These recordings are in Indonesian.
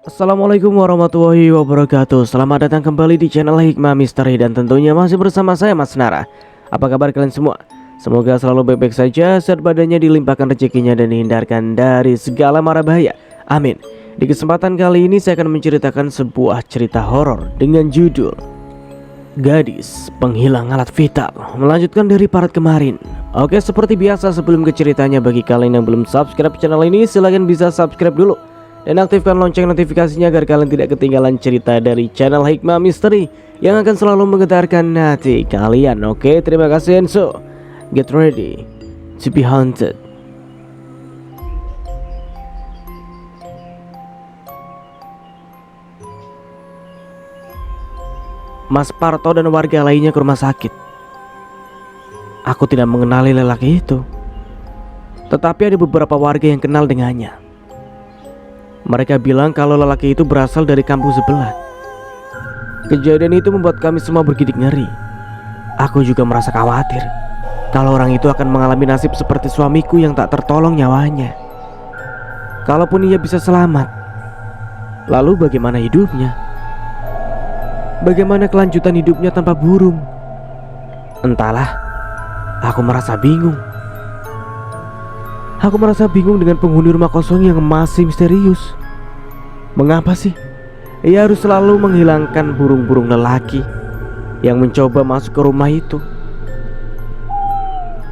Assalamualaikum warahmatullahi wabarakatuh. Selamat datang kembali di channel Hikmah Misteri. Dan tentunya masih bersama saya Mas Nara. Apa kabar kalian semua? Semoga selalu baik-baik saja, sehat badannya, dilimpahkan rezekinya, dan dihindarkan dari segala mara bahaya. Amin. Di kesempatan kali ini saya akan menceritakan sebuah cerita horor dengan judul Gadis Penghilang Alat Vital. Melanjutkan dari part kemarin. Oke, seperti biasa sebelum ke ceritanya, bagi kalian yang belum subscribe channel ini, silahkan bisa subscribe dulu dan aktifkan lonceng notifikasinya agar kalian tidak ketinggalan cerita dari channel Hikmah Misteri yang akan selalu menggetarkan hati kalian. Oke, terima kasih, and so get ready to be haunted. Mas Parto dan warga lainnya ke rumah sakit. Aku tidak mengenali lelaki itu, tetapi ada beberapa warga yang kenal dengannya. Mereka bilang kalau lelaki itu berasal dari kampung sebelah. Kejadian itu membuat kami semua bergidik ngeri. Aku juga merasa khawatir kalau orang itu akan mengalami nasib seperti suamiku yang tak tertolong nyawanya. Kalaupun ia bisa selamat, lalu bagaimana hidupnya? Bagaimana kelanjutan hidupnya tanpa burung? Entahlah, aku merasa bingung. Aku merasa bingung dengan penghuni rumah kosong yang masih misterius. Mengapa sih ia harus selalu menghilangkan burung-burung lelaki yang mencoba masuk ke rumah itu?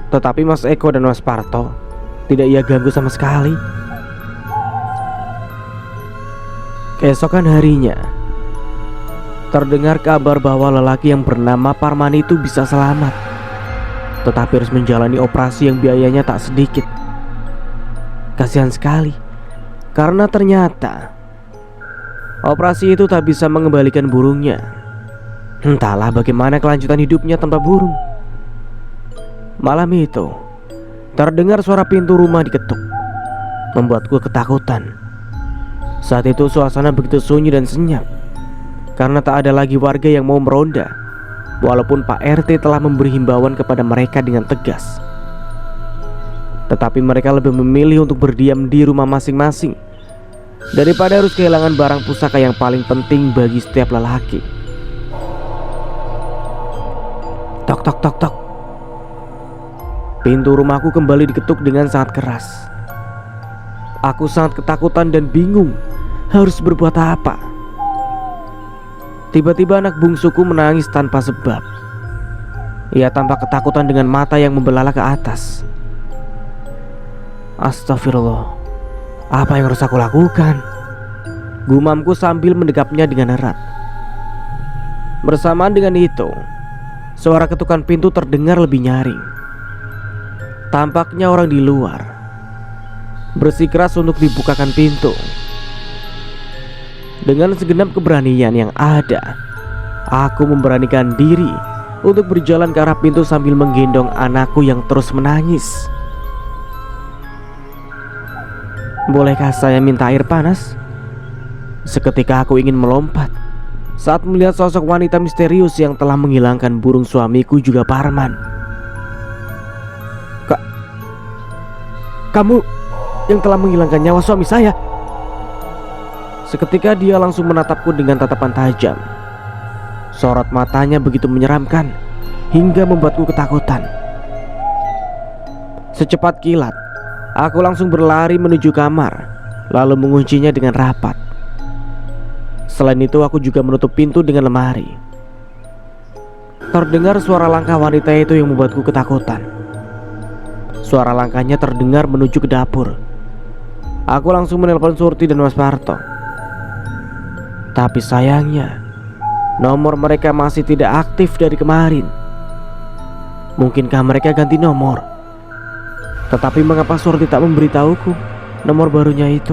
Tetapi Mas Eko dan Mas Parto tidak ia ganggu sama sekali. Keesokan harinya, terdengar kabar bahwa lelaki yang bernama Parmani itu bisa selamat, tetapi harus menjalani operasi yang biayanya tak sedikit. Kasihan sekali, karena ternyata operasi itu tak bisa mengembalikan burungnya. Entahlah bagaimana kelanjutan hidupnya tanpa burung. Malam itu terdengar suara pintu rumah diketuk, membuatku ketakutan. Saat itu suasana begitu sunyi dan senyap, karena tak ada lagi warga yang mau meronda, walaupun Pak RT telah memberi himbauan kepada mereka dengan tegas. Tetapi mereka lebih memilih untuk berdiam di rumah masing-masing daripada harus kehilangan barang pusaka yang paling penting bagi setiap lelaki. Tok tok tok tok. Pintu rumahku kembali diketuk dengan sangat keras. Aku sangat ketakutan dan bingung harus berbuat apa. Tiba-tiba anak bungsuku menangis tanpa sebab. Ia tampak ketakutan dengan mata yang membelalak ke atas. Astagfirullah, apa yang harus aku lakukan? Gumamku sambil mendekapnya dengan erat. Bersamaan dengan itu, suara ketukan pintu terdengar lebih nyaring. Tampaknya orang di luar bersikeras untuk dibukakan pintu. Dengan segenap keberanian yang ada, aku memberanikan diri untuk berjalan ke arah pintu sambil menggendong anakku yang terus menangis. Bolehkah saya minta air panas? Seketika aku ingin melompat saat melihat sosok wanita misterius yang telah menghilangkan burung suamiku juga Parman. Kamu yang telah menghilangkan nyawa suami saya? Seketika dia langsung menatapku dengan tatapan tajam. Sorot matanya begitu menyeramkan hingga membuatku ketakutan. Secepat kilat, aku langsung berlari menuju kamar, lalu menguncinya dengan rapat. Selain itu aku juga menutup pintu dengan lemari. Terdengar suara langkah wanita itu yang membuatku ketakutan. Suara langkahnya terdengar menuju ke dapur. Aku langsung menelpon Surti dan Mas Parto. Tapi sayangnya nomor mereka masih tidak aktif dari kemarin. Mungkinkah mereka ganti nomor? Tetapi mengapa Surti tak memberitahuku nomor barunya itu?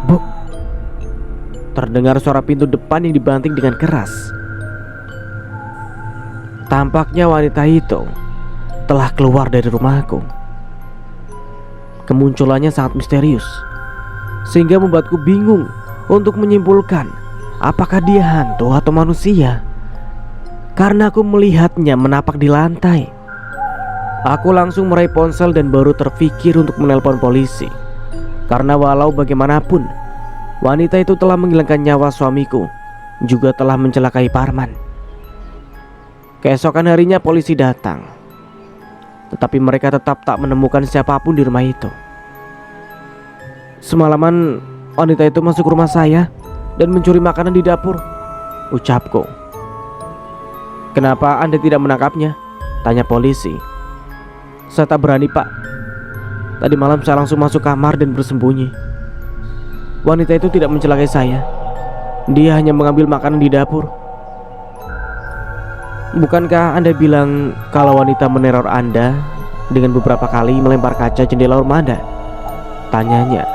Buk! Terdengar suara pintu depan yang dibanting dengan keras. Tampaknya wanita itu telah keluar dari rumahku. Kemunculannya sangat misterius, sehingga membuatku bingung untuk menyimpulkan apakah dia hantu atau manusia, karena aku melihatnya menapak di lantai. Aku langsung meraih ponsel dan baru terfikir untuk menelpon polisi. Karena walau bagaimanapun wanita itu telah menghilangkan nyawa suamiku, juga telah mencelakai Parman. Keesokan harinya polisi datang, tetapi mereka tetap tak menemukan siapapun di rumah itu. Semalaman wanita itu masuk rumah saya dan mencuri makanan di dapur, ucapku. Kenapa Anda tidak menangkapnya? Tanya polisi. Saya tak berani, Pak. Tadi malam saya langsung masuk kamar dan bersembunyi. Wanita itu tidak mencelakai saya. Dia hanya mengambil makanan di dapur. Bukankah Anda bilang kalau wanita meneror Anda dengan beberapa kali melempar kaca jendela rumah Anda? Tanyanya.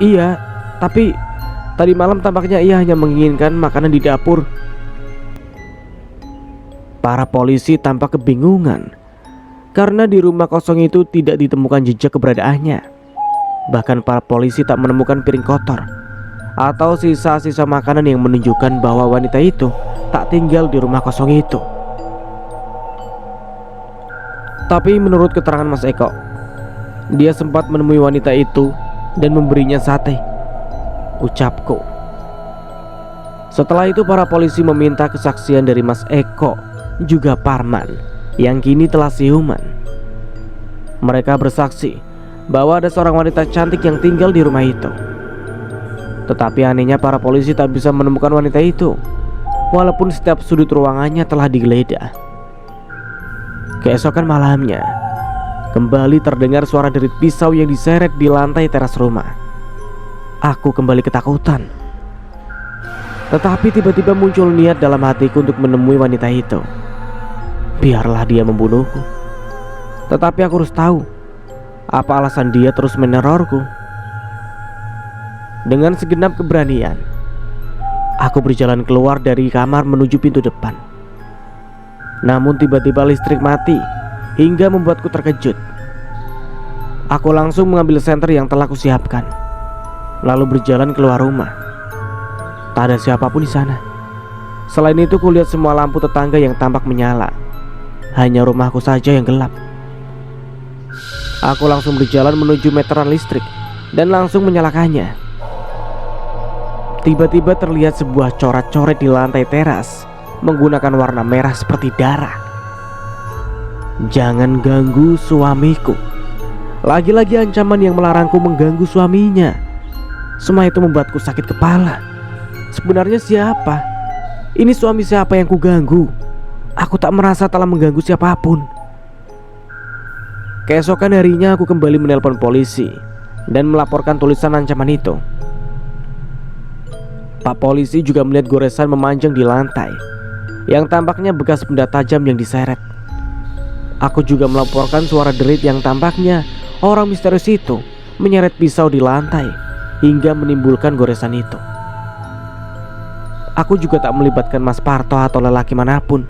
Iya, tapi tadi malam tampaknya ia hanya menginginkan makanan di dapur. Para polisi tampak kebingungan karena di rumah kosong itu tidak ditemukan jejak keberadaannya. Bahkan para polisi tak menemukan piring kotor atau sisa-sisa makanan yang menunjukkan bahwa wanita itu tak tinggal di rumah kosong itu. Tapi menurut keterangan Mas Eko, dia sempat menemui wanita itu dan memberinya sate, ucapku. Setelah itu para polisi meminta kesaksian dari Mas Eko juga Parman yang kini telah siuman. Mereka bersaksi bahwa ada seorang wanita cantik yang tinggal di rumah itu. Tetapi anehnya para polisi tak bisa menemukan wanita itu, walaupun setiap sudut ruangannya telah digeledah. Keesokan malamnya, kembali terdengar suara derit pisau yang diseret di lantai teras rumah. Aku kembali ketakutan. Tetapi tiba-tiba muncul niat dalam hatiku untuk menemui wanita itu. Biarlah dia membunuhku, tetapi aku harus tahu apa alasan dia terus menerorku. Dengan segenap keberanian, aku berjalan keluar dari kamar menuju pintu depan. Namun tiba-tiba listrik mati hingga membuatku terkejut. Aku langsung mengambil senter yang telah kusiapkan, lalu berjalan keluar rumah. Tak ada siapapun di sana. Selain itu kulihat semua lampu tetangga yang tampak menyala. Hanya rumahku saja yang gelap. Aku langsung berjalan menuju meteran listrik dan langsung menyalakannya. Tiba-tiba terlihat sebuah coret-coret di lantai teras menggunakan warna merah seperti darah. Jangan ganggu suamiku. Lagi-lagi ancaman yang melarangku mengganggu suaminya. Semua itu membuatku sakit kepala. Sebenarnya siapa? Ini suami siapa yang kuganggu? Aku tak merasa telah mengganggu siapapun. Keesokan harinya aku kembali menelpon polisi dan melaporkan tulisan ancaman itu. Pak polisi juga melihat goresan memanjang di lantai yang tampaknya bekas benda tajam yang diseret. Aku juga melaporkan suara derit yang tampaknya orang misterius itu menyeret pisau di lantai hingga menimbulkan goresan itu. Aku juga tak melibatkan Mas Parto atau lelaki manapun.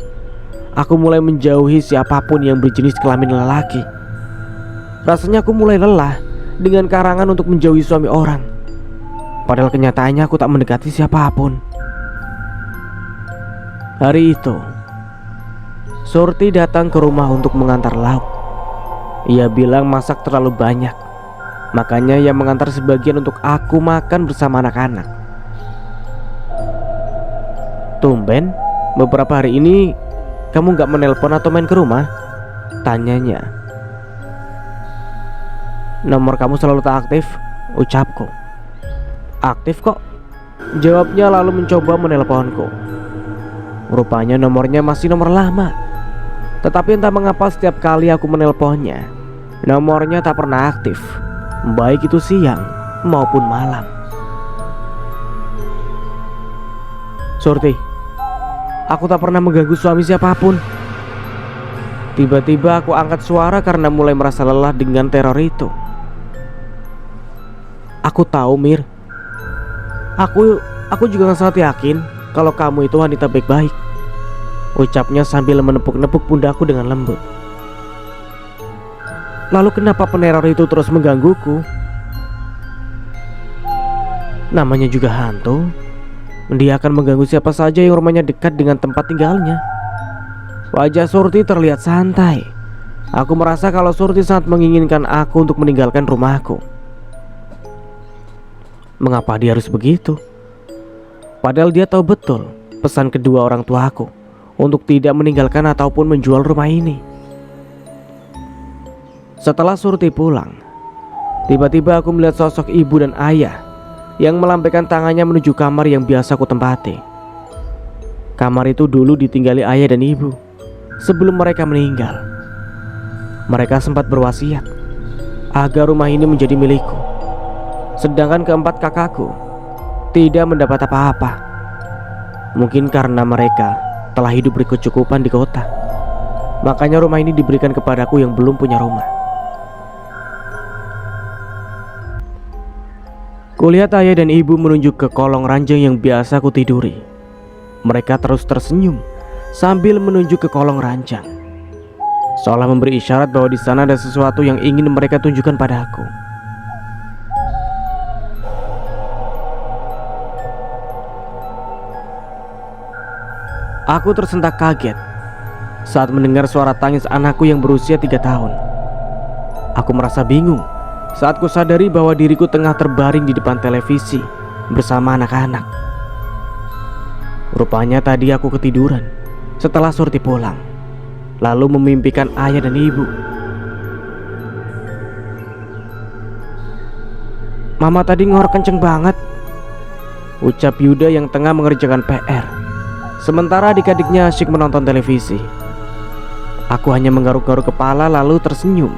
Aku mulai menjauhi siapapun yang berjenis kelamin lelaki. Rasanya aku mulai lelah dengan karangan untuk menjauhi suami orang. Padahal kenyataannya aku tak mendekati siapapun. Hari itu, Surti datang ke rumah untuk mengantar lauk. Ia bilang masak terlalu banyak, makanya ia mengantar sebagian untuk aku makan bersama anak-anak. Tumben, beberapa hari ini kamu gak menelpon atau main ke rumah? Tanyanya. Nomor kamu selalu tak aktif, ucapku. Aktif kok, jawabnya lalu mencoba menelponku. Rupanya nomornya masih nomor lama. Tetapi entah mengapa setiap kali aku menelponnya, nomornya tak pernah aktif, baik itu siang maupun malam. Surti, aku tak pernah mengganggu suami siapapun. Tiba-tiba aku angkat suara karena mulai merasa lelah dengan teror itu. Aku tahu, Mir. Aku juga sangat yakin kalau kamu itu wanita baik-baik, ucapnya sambil menepuk-nepuk pundakku dengan lembut. Lalu kenapa peneror itu terus menggangguku? Namanya juga hantu. Dia akan mengganggu siapa saja yang rumahnya dekat dengan tempat tinggalnya. Wajah Surti terlihat santai. Aku merasa kalau Surti sangat menginginkan aku untuk meninggalkan rumahku. Mengapa dia harus begitu? Padahal dia tahu betul pesan kedua orang tuaku untuk tidak meninggalkan ataupun menjual rumah ini. Setelah Surti pulang, tiba-tiba aku melihat sosok ibu dan ayah yang melambaikan tangannya menuju kamar yang biasa aku tempati. Kamar itu dulu ditinggali ayah dan ibu sebelum mereka meninggal. Mereka sempat berwasiat agar rumah ini menjadi milikku, sedangkan keempat kakakku tidak mendapat apa-apa. Mungkin karena mereka telah hidup berkecukupan di kota, makanya rumah ini diberikan kepadaku yang belum punya rumah. Kulihat ayah dan ibu menunjuk ke kolong ranjang yang biasa ku tiduri. Mereka terus tersenyum sambil menunjuk ke kolong ranjang, seolah memberi isyarat bahwa di sana ada sesuatu yang ingin mereka tunjukkan padaku. Aku tersentak kaget saat mendengar suara tangis anakku yang berusia 3 tahun. Aku merasa bingung saat ku sadari bahwa diriku tengah terbaring di depan televisi bersama anak-anak. Rupanya tadi aku ketiduran setelah Surti pulang, lalu memimpikan ayah dan ibu. "Mama tadi ngorok kenceng banget," ucap Yuda yang tengah mengerjakan PR, sementara adik-adiknya asyik menonton televisi. Aku hanya menggaruk-garuk kepala lalu tersenyum.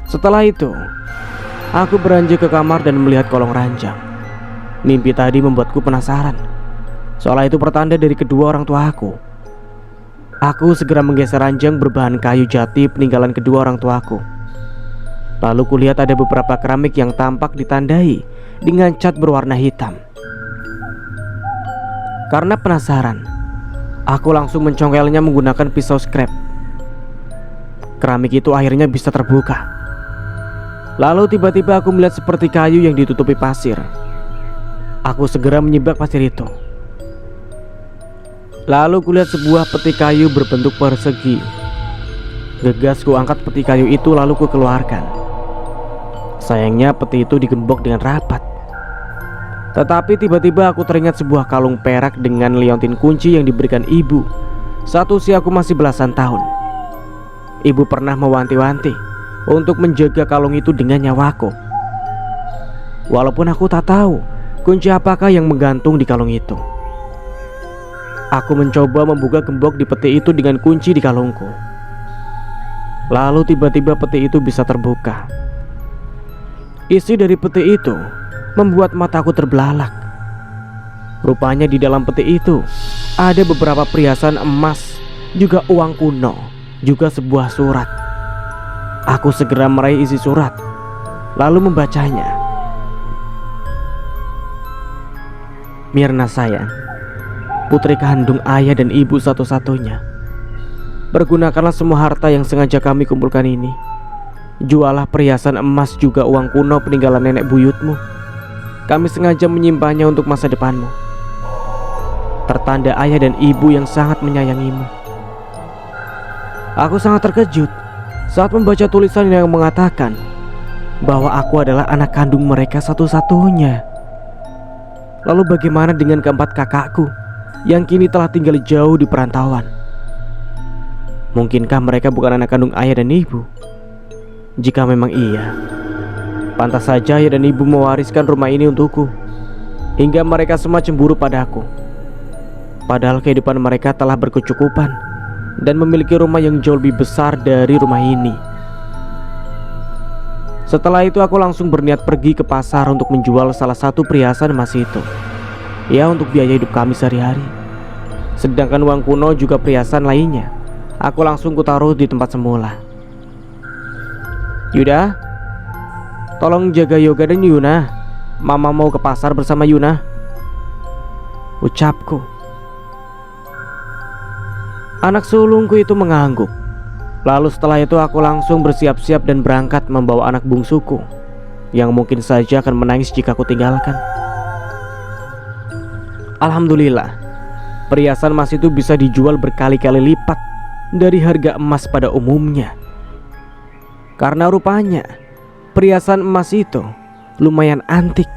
Setelah itu, aku beranjak ke kamar dan melihat kolong ranjang. Mimpi tadi membuatku penasaran, seolah itu pertanda dari kedua orang tua aku. Aku segera menggeser ranjang berbahan kayu jati peninggalan kedua orang tuaku. Lalu kulihat ada beberapa keramik yang tampak ditandai dengan cat berwarna hitam. Karena penasaran, aku langsung mencongkelnya menggunakan pisau scrap. Keramik itu akhirnya bisa terbuka. Lalu tiba-tiba aku melihat seperti kayu yang ditutupi pasir. Aku segera menyibak pasir itu. Lalu kulihat sebuah peti kayu berbentuk persegi. Gegas ku angkat peti kayu itu lalu ku keluarkan. Sayangnya peti itu digembok dengan rapat. Tetapi tiba-tiba aku teringat sebuah kalung perak dengan liontin kunci yang diberikan ibu saat usiaku masih belasan tahun. Ibu pernah mewanti-wanti untuk menjaga kalung itu dengan nyawaku. Walaupun aku tak tahu kunci apakah yang menggantung di kalung itu. Aku mencoba membuka gembok di peti itu dengan kunci di kalungku. Lalu tiba-tiba peti itu bisa terbuka. Isi dari peti itu membuat mataku terbelalak. Rupanya di dalam peti itu ada beberapa perhiasan emas, juga uang kuno, juga sebuah surat. Aku segera meraih isi surat, lalu membacanya. "Mirna sayang, putri kandung ayah dan ibu satu-satunya. Pergunakanlah semua harta yang sengaja kami kumpulkan ini. Jualah perhiasan emas juga uang kuno peninggalan nenek buyutmu. Kami sengaja menyimpannya untuk masa depanmu. Tertanda ayah dan ibu yang sangat menyayangimu." Aku sangat terkejut saat membaca tulisan yang mengatakan bahwa aku adalah anak kandung mereka satu-satunya. Lalu bagaimana dengan keempat kakakku yang kini telah tinggal jauh di perantauan? Mungkinkah mereka bukan anak kandung ayah dan ibu? Jika memang iya, pantas saja ayah dan ibu mewariskan rumah ini untukku, hingga mereka semua cemburu padaku. Padahal kehidupan mereka telah berkecukupan dan memiliki rumah yang jauh lebih besar dari rumah ini. Setelah itu aku langsung berniat pergi ke pasar untuk menjual salah satu perhiasan emas itu, ya untuk biaya hidup kami sehari-hari. Sedangkan uang kuno juga perhiasan lainnya aku langsung kutaruh di tempat semula. "Yuda, tolong jaga Yoga dan Yuna. Mama mau ke pasar bersama Yuna," ucapku. Anak sulungku itu mengangguk. Lalu setelah itu aku langsung bersiap-siap dan berangkat membawa anak bungsuku yang mungkin saja akan menangis jika aku tinggalkan. Alhamdulillah, perhiasan emas itu bisa dijual berkali-kali lipat dari harga emas pada umumnya. Karena rupanya perhiasan emas itu lumayan antik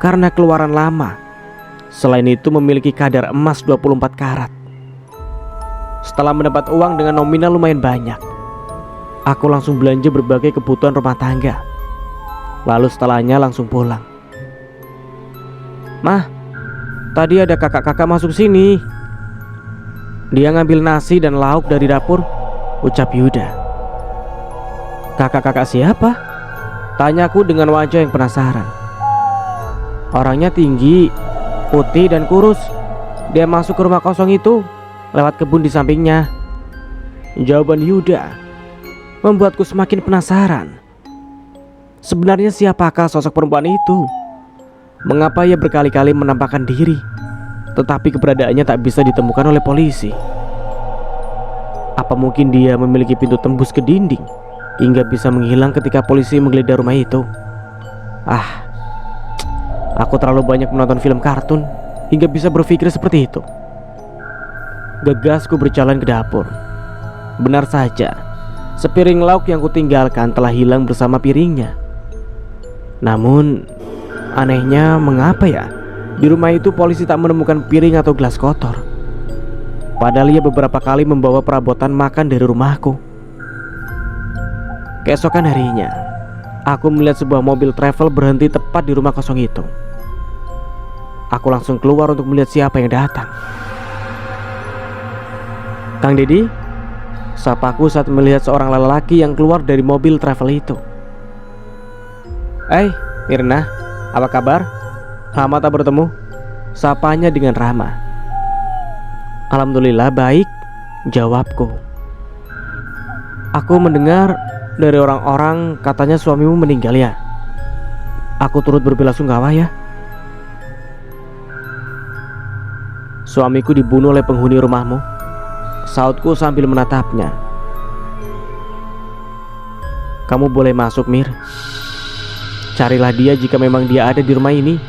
karena keluaran lama. Selain itu memiliki kadar emas 24 karat. Setelah mendapat uang dengan nominal lumayan banyak, aku langsung belanja berbagai kebutuhan rumah tangga. Lalu setelahnya langsung pulang. "Mah, tadi ada kakak-kakak masuk sini. Dia ngambil nasi dan lauk dari dapur," ucap Yuda. "Kakak-kakak siapa?" tanyaku dengan wajah yang penasaran. "Orangnya tinggi, putih dan kurus. Dia masuk ke rumah kosong itu lewat kebun di sampingnya," jawaban Yuda membuatku semakin penasaran. Sebenarnya siapakah sosok perempuan itu? Mengapa ia berkali-kali menampakkan diri, tetapi keberadaannya tak bisa ditemukan oleh polisi? Apa mungkin dia memiliki pintu tembus ke dinding hingga bisa menghilang ketika polisi menggeledah rumah itu? Aku terlalu banyak menonton film kartun hingga bisa berpikir seperti itu. Gegasku berjalan ke dapur. Benar saja, sepiring lauk yang kutinggalkan telah hilang bersama piringnya. Namun anehnya, mengapa ya di rumah itu polisi tak menemukan piring atau gelas kotor? Padahal ia beberapa kali membawa perabotan makan dari rumahku. Keesokan harinya, aku melihat sebuah mobil travel berhenti tepat di rumah kosong itu. Aku langsung keluar untuk melihat siapa yang datang. "Kang Dedi," sapaku saat melihat seorang lelaki yang keluar dari mobil travel itu. Mirna, apa kabar? Lama tak bertemu," sapanya dengan ramah. "Alhamdulillah baik," jawabku. "Aku mendengar dari orang-orang katanya suamimu meninggal ya. Aku turut berbelasungkawa ya." "Suamiku dibunuh oleh penghuni rumahmu," sautku sambil menatapnya. "Kamu boleh masuk, Mir. Carilah dia jika memang dia ada di rumah ini,"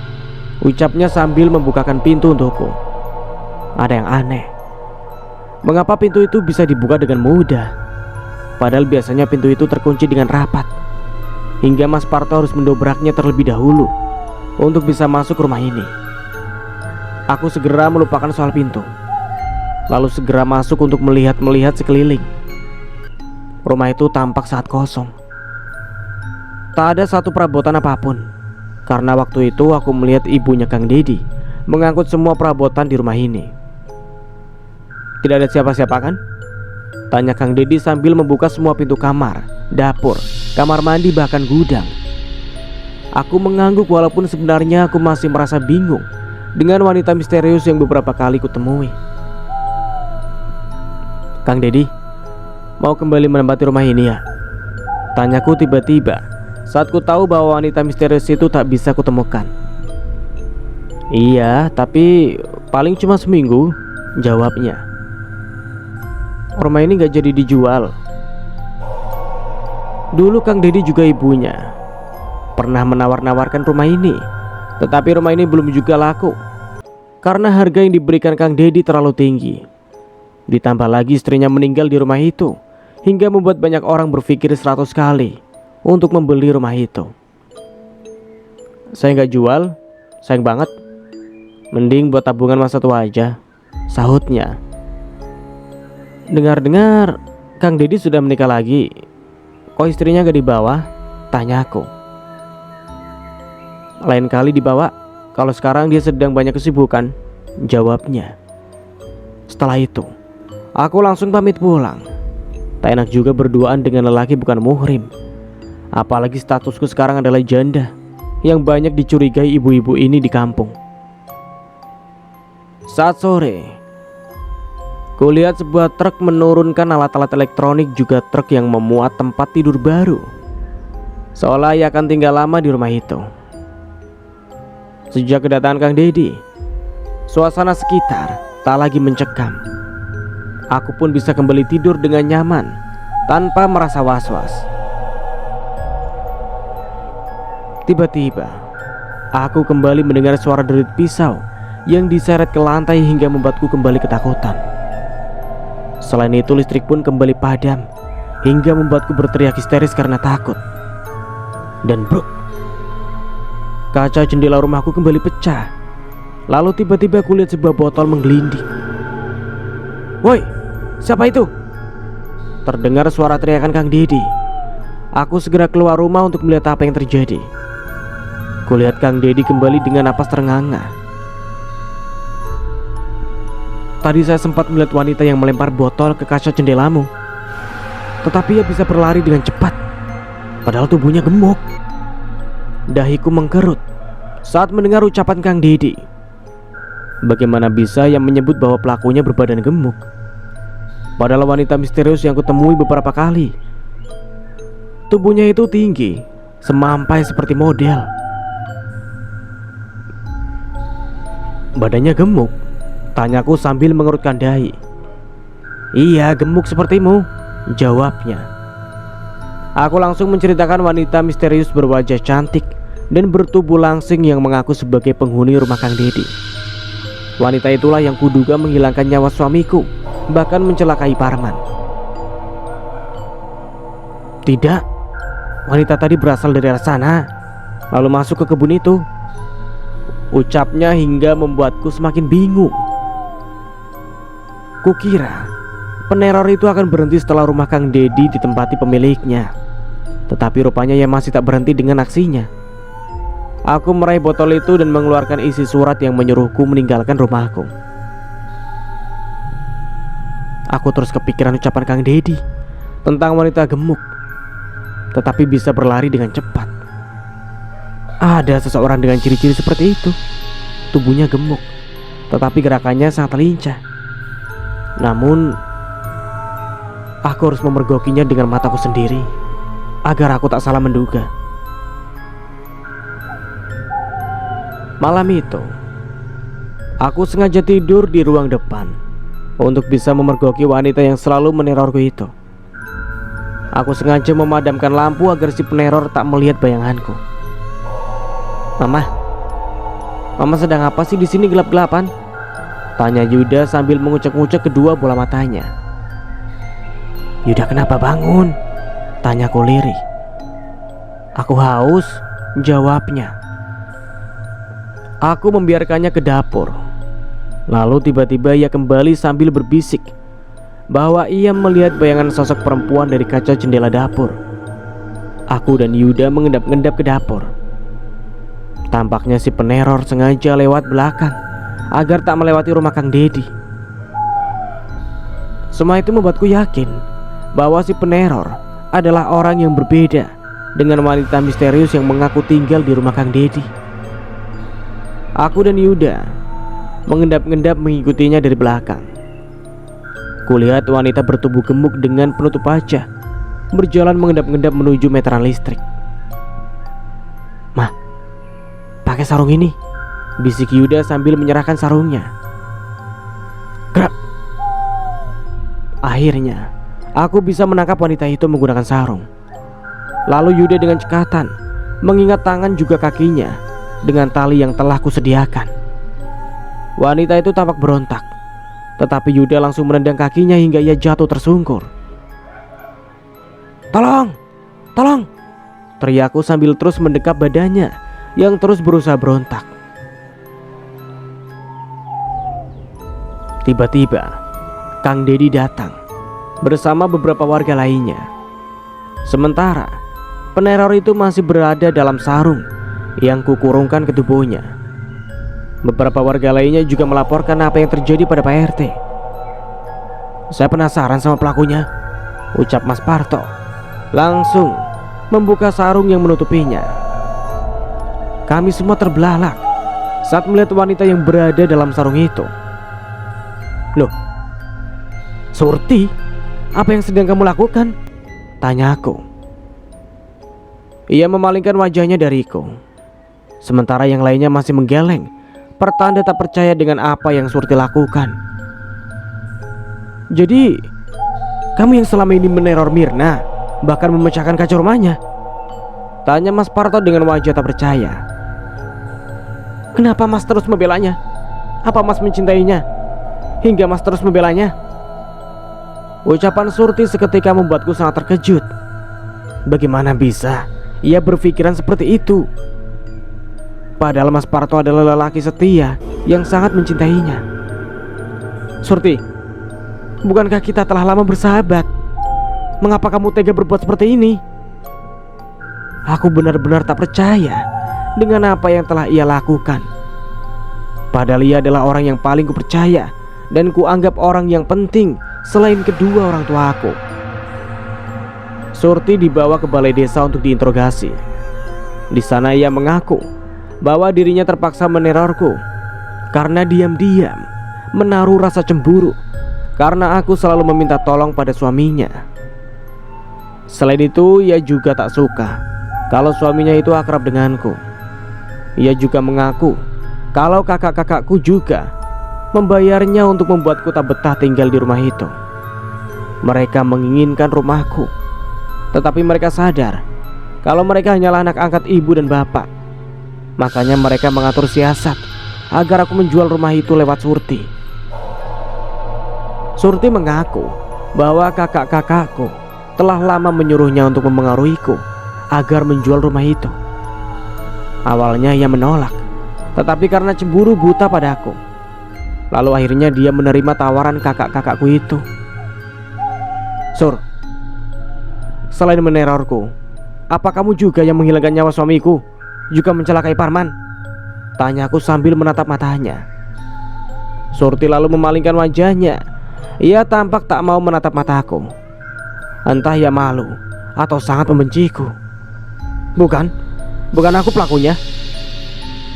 ucapnya sambil membukakan pintu untukku. Ada yang aneh. Mengapa pintu itu bisa dibuka dengan mudah? Padahal biasanya pintu itu terkunci dengan rapat, hingga Mas Parto harus mendobraknya terlebih dahulu untuk bisa masuk rumah ini. Aku segera melupakan soal pintu, lalu segera masuk untuk melihat sekeliling. Rumah itu tampak sangat kosong. Tak ada satu perabotan apapun, karena waktu itu aku melihat ibunya Kang Dedi mengangkut semua perabotan di rumah ini. "Tidak ada siapa-siapa kan?" tanya Kang Dedi sambil membuka semua pintu kamar, dapur, kamar mandi, bahkan gudang. Aku mengangguk walaupun sebenarnya aku masih merasa bingung dengan wanita misterius yang beberapa kali kutemui. "Kang Dedi, mau kembali menempati rumah ini ya?" tanyaku tiba-tiba saat ku tahu bahwa wanita misterius itu tak bisa kutemukan. "Iya, tapi paling cuma seminggu," jawabnya. "Rumah ini gak jadi dijual." Dulu Kang Dedi juga ibunya pernah menawar-nawarkan rumah ini, tetapi rumah ini belum juga laku karena harga yang diberikan Kang Dedi terlalu tinggi. Ditambah lagi istrinya meninggal di rumah itu, hingga membuat banyak orang berpikir 100 kali untuk membeli rumah itu. "Saya gak jual, sayang banget. Mending buat tabungan masa tua aja," sahutnya. Dengar-dengar Kang Dedi sudah menikah lagi. "Kok istrinya gak dibawa?" tanyaku. "Lain kali dibawa, kalau sekarang dia sedang banyak kesibukan," jawabnya. Setelah itu aku langsung pamit pulang. Tak enak juga berduaan dengan lelaki bukan muhrim. Apalagi statusku sekarang adalah janda yang banyak dicurigai ibu-ibu ini di kampung. Saat sore, kulihat sebuah truk menurunkan alat-alat elektronik, juga truk yang memuat tempat tidur baru. Seolah ia akan tinggal lama di rumah itu. Sejak kedatangan Kang Dedi, suasana sekitar tak lagi mencekam. Aku pun bisa kembali tidur dengan nyaman tanpa merasa was-was. Tiba-tiba aku kembali mendengar suara derit pisau yang diseret ke lantai hingga membuatku kembali ketakutan. Selain itu listrik pun kembali padam hingga membuatku berteriak histeris karena takut. Dan bruk, Kaca jendela rumahku kembali pecah. Lalu tiba-tiba kulihat sebuah botol menggelinding. "Woi, siapa itu?" Terdengar suara teriakan Kang Dedi. Aku segera keluar rumah untuk melihat apa yang terjadi. Kulihat Kang Dedi kembali dengan napas terengah-engah. "Tadi saya sempat melihat wanita yang melempar botol ke kaca jendelamu. Tetapi ia bisa berlari dengan cepat. Padahal tubuhnya gemuk." Dahiku mengkerut saat mendengar ucapan Kang Dedi. Bagaimana bisa yang menyebut bahwa pelakunya berbadan gemuk? Padahal wanita misterius yang kutemui beberapa kali, tubuhnya itu tinggi, semampai seperti model. "Badannya gemuk?" tanyaku sambil mengerutkan dahi. "Iya, gemuk sepertimu," jawabnya. Aku langsung menceritakan wanita misterius berwajah cantik dan bertubuh langsing yang mengaku sebagai penghuni rumah Kang Dedi. Wanita itulah yang kuduga menghilangkan nyawa suamiku, bahkan mencelakai Parman. "Tidak, wanita tadi berasal dari arah sana, lalu masuk ke kebun itu," ucapnya hingga membuatku semakin bingung. Kukira peneror itu akan berhenti setelah rumah Kang Dedi ditempati pemiliknya, tetapi rupanya ia masih tak berhenti dengan aksinya. Aku meraih botol itu dan mengeluarkan isi surat yang menyuruhku meninggalkan rumahku. Aku terus kepikiran ucapan Kang Dedi tentang wanita gemuk tetapi bisa berlari dengan cepat. Ada seseorang dengan ciri-ciri seperti itu. Tubuhnya gemuk tetapi gerakannya sangat lincah. Namun aku harus memergokinya dengan mataku sendiri agar aku tak salah menduga. Malam itu aku sengaja tidur di ruang depan untuk bisa memergoki wanita yang selalu menerorku itu. Aku sengaja memadamkan lampu agar si peneror tak melihat bayanganku. Mama sedang apa sih di sini gelap-gelapan?" tanya Yuda sambil mengucek-ngucek kedua bola matanya. "Yuda, kenapa bangun?" tanyaku lirih. "Aku haus," jawabnya. Aku membiarkannya ke dapur. Lalu tiba-tiba ia kembali sambil berbisik bahwa ia melihat bayangan sosok perempuan dari kaca jendela dapur. Aku dan Yuda mengendap-endap ke dapur. Tampaknya si peneror sengaja lewat belakang agar tak melewati rumah Kang Dedi. Semua itu membuatku yakin bahwa si peneror adalah orang yang berbeda dengan wanita misterius yang mengaku tinggal di rumah Kang Dedi. Aku dan Yuda mengendap-endap mengikutinya dari belakang. Kulihat wanita bertubuh gemuk dengan penutup wajah berjalan mengendap-endap menuju meteran listrik. "Mah, pakai sarung ini," bisik Yuda sambil menyerahkan sarungnya. Gerak. Akhirnya aku bisa menangkap wanita itu menggunakan sarung. Lalu Yuda dengan cekatan mengingat tangan juga kakinya dengan tali yang telah kusediakan. Wanita itu tampak berontak, tetapi Yuda langsung menendang kakinya hingga ia jatuh tersungkur. Tolong! Teriakku sambil terus mendekap badannya yang terus berusaha berontak. Tiba-tiba Kang Dedi datang bersama beberapa warga lainnya. Sementara peneror itu masih berada dalam sarung yang kukurungkan ke tubuhnya. Beberapa warga lainnya juga melaporkan apa yang terjadi pada Pak RT. "Saya penasaran sama pelakunya," ucap Mas Parto, langsung membuka sarung yang menutupinya. Kami semua terbelalak saat melihat wanita yang berada dalam sarung itu. "Loh, Surti, apa yang sedang kamu lakukan?" tanyaku. Ia memalingkan wajahnya dariku, sementara yang lainnya masih menggeleng, pertanda tak percaya dengan apa yang Surti lakukan. "Jadi, kamu yang selama ini meneror Mirna, bahkan memecahkan kaca rumahnya?" tanya Mas Parto dengan wajah tak percaya. "Kenapa Mas terus membelanya? Apa Mas mencintainya hingga Mas terus membelanya?" Ucapan Surti seketika membuatku sangat terkejut. Bagaimana bisa ia berpikiran seperti itu? Padahal Mas Parto adalah lelaki setia yang sangat mencintainya. Surti, bukankah kita telah lama bersahabat? Mengapa kamu tega berbuat seperti ini? Aku benar-benar tak percaya dengan apa yang telah ia lakukan. Padahal ia adalah orang yang paling kupercaya dan kuanggap orang yang penting selain kedua orang tuaku. Surti dibawa ke balai desa untuk diinterogasi. Di sana ia mengaku bahwa dirinya terpaksa menerorku karena diam-diam menaruh rasa cemburu karena aku selalu meminta tolong pada suaminya. Selain itu, ia juga tak suka kalau suaminya itu akrab denganku. Ia juga mengaku kalau kakak-kakakku juga membayarnya untuk membuatku tak betah tinggal di rumah itu. Mereka menginginkan rumahku, tetapi mereka sadar kalau mereka hanyalah anak angkat ibu dan bapak. Makanya mereka mengatur siasat agar aku menjual rumah itu lewat Surti. Surti mengaku bahwa kakak-kakakku telah lama menyuruhnya untuk mempengaruhiku agar menjual rumah itu. Awalnya ia menolak, tetapi karena cemburu buta padaku, lalu akhirnya dia menerima tawaran kakak-kakakku itu. Sur, selain menerorku, apa kamu juga yang menghilangkan nyawa suamiku, juga mencelakai Parman? Tanyaku sambil menatap matanya. Surti lalu memalingkan wajahnya. Ia tampak tak mau menatap mataku. Entah ia malu atau sangat membenciku. Bukan aku pelakunya,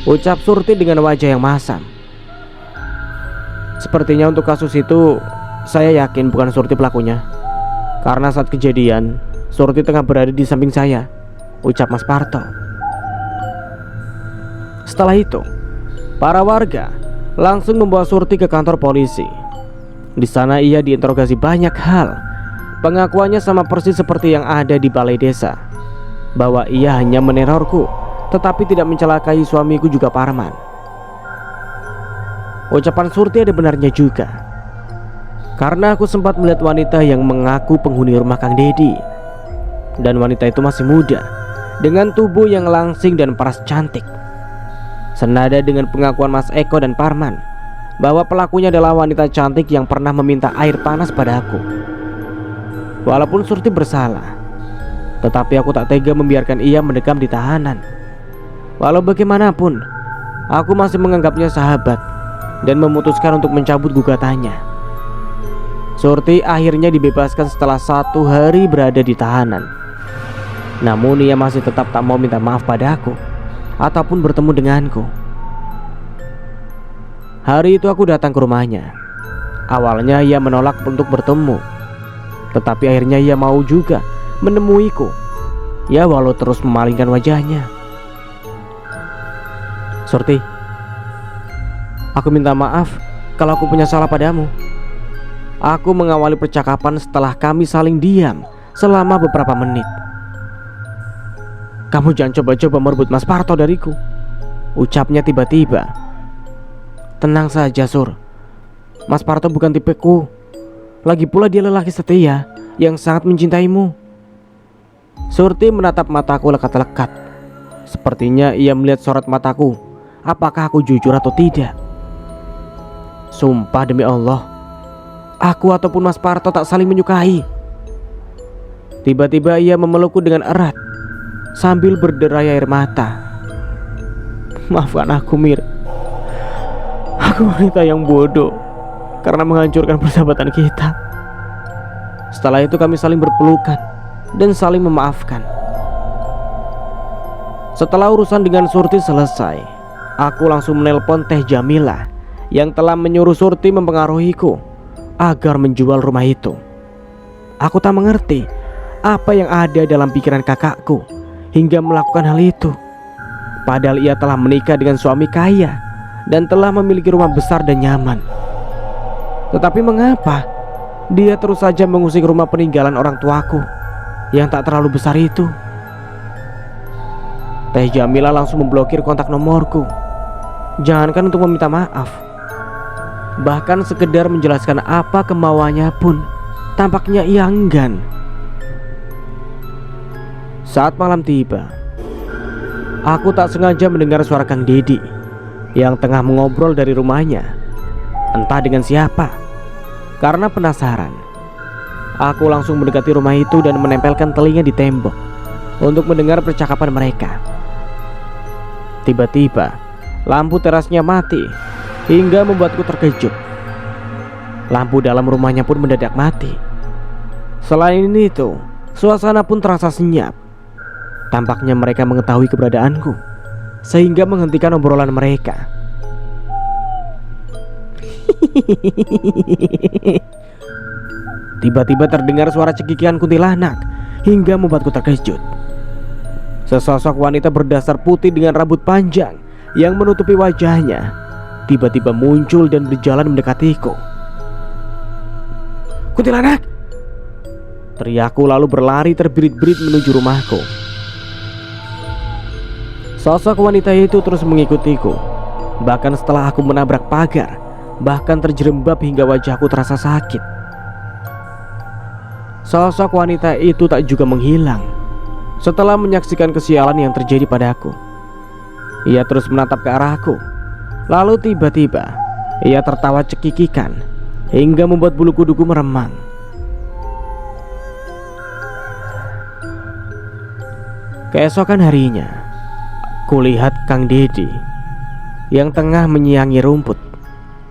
ucap Surti dengan wajah yang masam. Sepertinya untuk kasus itu saya yakin bukan Surti pelakunya, karena saat kejadian Surti tengah berada di samping saya, ucap Mas Parto. Setelah itu, para warga langsung membawa Surti ke kantor polisi. Di sana ia diinterogasi banyak hal. Pengakuannya sama persis seperti yang ada di balai desa, bahwa ia hanya menerorku, tetapi tidak mencelakai suamiku juga Parman. Ucapan Surti ada benarnya juga, karena aku sempat melihat wanita yang mengaku penghuni rumah Kang Dedi. Dan wanita itu masih muda, dengan tubuh yang langsing dan paras cantik. Senada dengan pengakuan Mas Eko dan Parman bahwa pelakunya adalah wanita cantik yang pernah meminta air panas padaku. Walaupun Surti bersalah, tetapi aku tak tega membiarkan ia mendekam di tahanan. Walau bagaimanapun, aku masih menganggapnya sahabat dan memutuskan untuk mencabut gugatannya. Surti akhirnya dibebaskan setelah 1 hari berada di tahanan. Namun ia masih tetap tak mau minta maaf padaku ataupun bertemu denganku. Hari itu aku datang ke rumahnya. Awalnya ia menolak untuk bertemu, tetapi akhirnya ia mau juga menemuiku. Ya, walau terus memalingkan wajahnya. Surti, aku minta maaf kalau aku punya salah padamu. Aku mengawali percakapan setelah kami saling diam selama beberapa menit. Kamu jangan coba-coba merebut Mas Parto dariku, ucapnya tiba-tiba. Tenang saja, Sur. Mas Parto bukan tipeku. Lagi pula dia lelaki setia yang sangat mencintaimu. Surti menatap mataku lekat-lekat. Sepertinya ia melihat sorot mataku, apakah aku jujur atau tidak. Sumpah demi Allah, aku ataupun Mas Parto tak saling menyukai. Tiba-tiba ia memelukku dengan erat sambil berderai air mata. Maafkan aku, Mir. Aku wanita yang bodoh karena menghancurkan persahabatan kita. Setelah itu kami saling berpelukan dan saling memaafkan. Setelah urusan dengan Surti selesai, aku langsung menelpon Teh Jamila yang telah menyuruh Surti mempengaruhiku agar menjual rumah itu. Aku tak mengerti apa yang ada dalam pikiran kakakku hingga melakukan hal itu. Padahal ia telah menikah dengan suami kaya dan telah memiliki rumah besar dan nyaman. Tetapi mengapa dia terus saja mengusik rumah peninggalan orang tuaku yang tak terlalu besar itu? Teh Jamila langsung memblokir kontak nomorku. Jangankan untuk meminta maaf, bahkan sekedar menjelaskan apa kemauannya pun tampaknya ia enggan. Saat malam tiba, aku tak sengaja mendengar suara Kang Dedi yang tengah mengobrol dari rumahnya, entah dengan siapa. Karena penasaran, aku langsung mendekati rumah itu dan menempelkan telinga di tembok untuk mendengar percakapan mereka. Tiba-tiba lampu terasnya mati hingga membuatku terkejut. Lampu dalam rumahnya pun mendadak mati. Selain itu, suasana pun terasa senyap. Tampaknya mereka mengetahui keberadaanku sehingga menghentikan obrolan mereka. Tiba-tiba terdengar suara cekikikan kuntilanak hingga membuatku terkejut. Sesosok wanita berdasar putih dengan rambut panjang yang menutupi wajahnya tiba-tiba muncul dan berjalan mendekatiku. "Kuntilanak!" teriakku lalu berlari terbirit-birit menuju rumahku. Sosok wanita itu terus mengikutiku. Bahkan setelah aku menabrak pagar, bahkan terjerembab hingga wajahku terasa sakit. Sosok wanita itu tak juga menghilang. Setelah menyaksikan kesialan yang terjadi padaku, ia terus menatap ke arahku. Lalu tiba-tiba ia tertawa cekikikan hingga membuat bulu kuduku meremang. Keesokan harinya, kulihat Kang Dedi yang tengah menyiangi rumput.